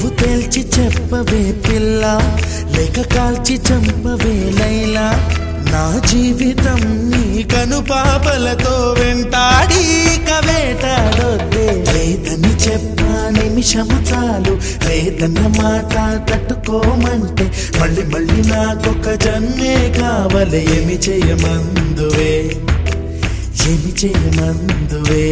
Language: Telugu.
నువ్వు తేల్చి చెప్పవే పిల్ల, లేక కాల్చి చంపవే లైలా. నా జీవితం నీ కనుపాపలతో వెంటాడి కవేటాడొద్దే. లేదని చెప్పా నిమిషము చాలు, లేదన్న మాట తట్టుకోమంటే మళ్ళీ మళ్ళీ నాకొక జన్మే కావాలి. ఏమి చేయమందువే, ఏమి చేయమందువే.